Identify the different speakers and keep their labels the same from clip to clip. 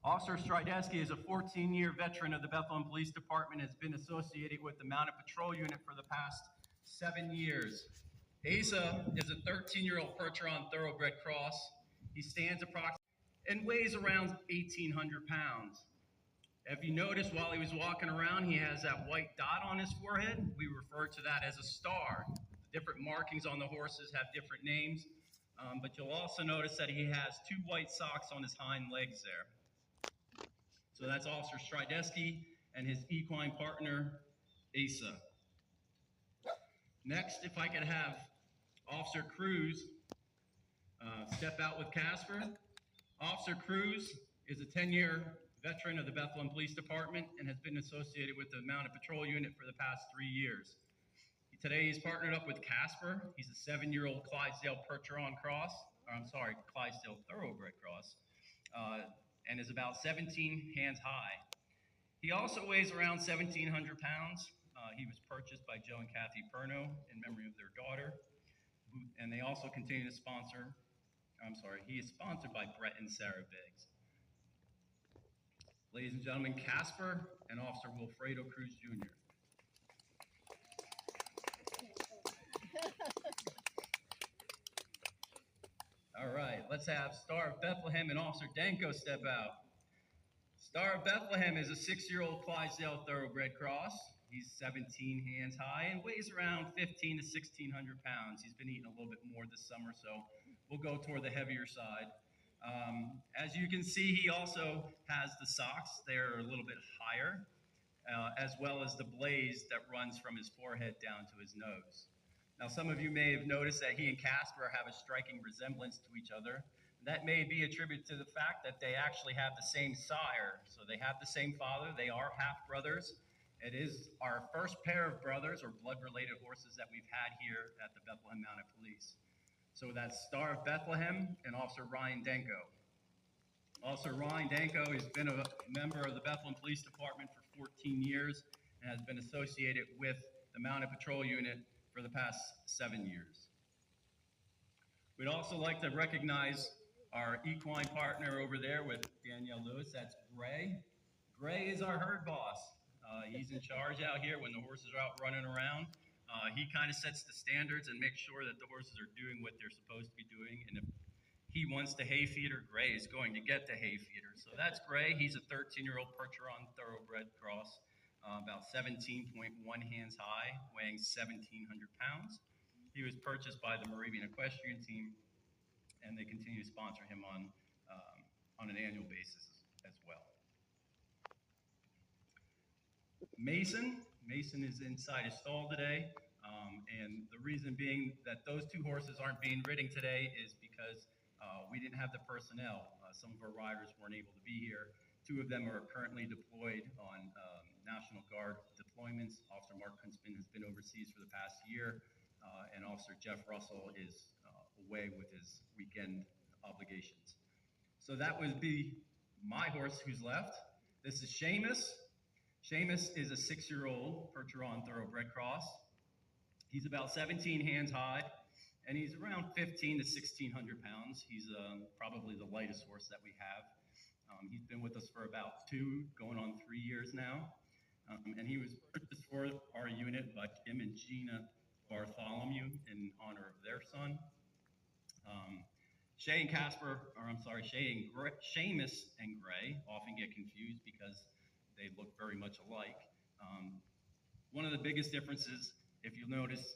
Speaker 1: Officer Stridesky is a 14-year veteran of the Bethlehem Police Department, has been associated with the Mounted Patrol Unit for the past 7 years. Asa is a 13-year-old Percheron Thoroughbred Cross. He stands approximately and weighs around 1,800 pounds. If you notice, while he was walking around, he has that white dot on his forehead. We refer to that as a star. The different markings on the horses have different names, but you'll also notice that he has 2 white socks on his hind legs there. So that's Officer Stridesky and his equine partner, Asa. Next, if I could have Officer Cruz step out with Casper. Officer Cruz is a 10-year veteran of the Bethlehem Police Department and has been associated with the Mounted Patrol Unit for the past 3 years. Today he's partnered up with Casper. He's a 7-year-old Clydesdale Percheron Clydesdale Thoroughbred Cross, and is about 17 hands high. He also weighs around 1,700 pounds. He was purchased by Joe and Kathy Perno in memory of their daughter, and they also continue to sponsor. He is sponsored by Brett and Sarah Biggs. Ladies and gentlemen, Casper and Officer Wilfredo Cruz Jr. All right, let's have Star of Bethlehem and Officer Danko step out. Star of Bethlehem is a 6-year-old Clydesdale Thoroughbred Cross. He's 17 hands high and weighs around 1,500 to 1,600 pounds. He's been eating a little bit more this summer, so we'll go toward the heavier side. As you can see, he also has the socks. They're a little bit higher, as well as the blaze that runs from his forehead down to his nose. Now, some of you may have noticed that he and Casper have a striking resemblance to each other. That may be attributed to the fact that they actually have the same sire. So they have the same father. They are half-brothers. It is our first pair of brothers or blood-related horses that we've had here at the Bethlehem Mounted Police. So that's Star of Bethlehem and Officer Ryan Danko. Officer Ryan Danko has been a member of the Bethlehem Police Department for 14 years and has been associated with the Mounted Patrol Unit for the past 7 years. We'd also like to recognize our equine partner over there with Danielle Lewis. That's Gray. Gray is our herd boss. He's in charge out here when the horses are out running around. He kind of sets the standards and makes sure that the horses are doing what they're supposed to be doing. And if he wants the hay feeder, Gray is going to get the hay feeder. So that's Gray. He's a 13-year-old Percheron Thoroughbred Cross, about 17.1 hands high, weighing 1,700 pounds. He was purchased by the Moravian Equestrian Team, and they continue to sponsor him on an annual basis as well. Mason is inside his stall today, and the reason being that those 2 horses aren't being ridden today is because we didn't have the personnel. Some of our riders weren't able to be here. 2 of them are currently deployed on National Guard deployments. Officer Mark Kunzman has been overseas for the past year, and Officer Jeff Russell is away with his weekend obligations. So that would be my horse who's left. This is Seamus. Seamus is a 6-year-old Percheron Thoroughbred Cross. He's about 17 hands high, and he's around 1,500 to 1,600 pounds. He's probably the lightest horse that we have. He's been with us for about 2, going on 3 years now. And he was purchased for our unit by Jim and Gina Bartholomew in honor of their son. Seamus and Gray often get confused because they look very much alike. One of the biggest differences, if you'll notice,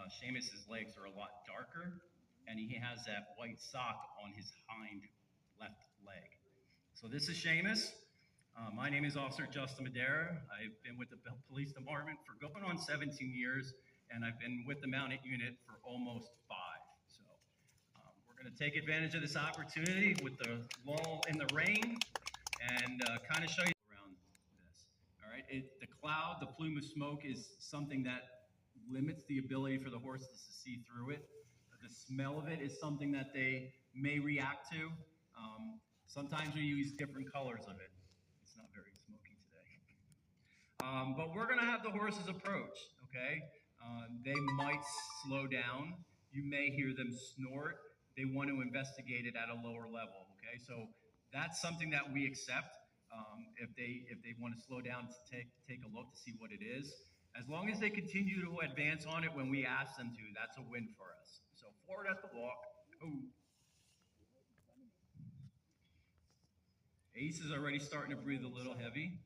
Speaker 1: Seamus's legs are a lot darker, and he has that white sock on his hind left leg. So this is Seamus. My name is Officer Justin Madera. I've been with the Police Department for going on 17 years, and I've been with the Mounted Unit for almost 5. So we're going to take advantage of this opportunity with the lull in the rain and kind of show you around this. All right, the cloud, the plume of smoke is something that limits the ability for the horses to see through it. The smell of it is something that they may react to. Sometimes we use different colors of it. It's not very smoky today. But we're going to have the horses approach, okay? They might slow down. You may hear them snort. They want to investigate it at a lower level, okay? So that's something that we accept. If they want to slow down to take a look to see what it is. As long as they continue to advance on it when we ask them to, that's a win for us. So forward at the walk. Ooh. Ace is already starting to breathe a little heavy.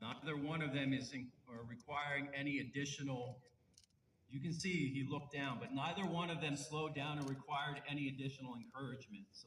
Speaker 1: Neither one of them is requiring any additional. You can see he looked down, but neither one of them slowed down or required any additional encouragement. So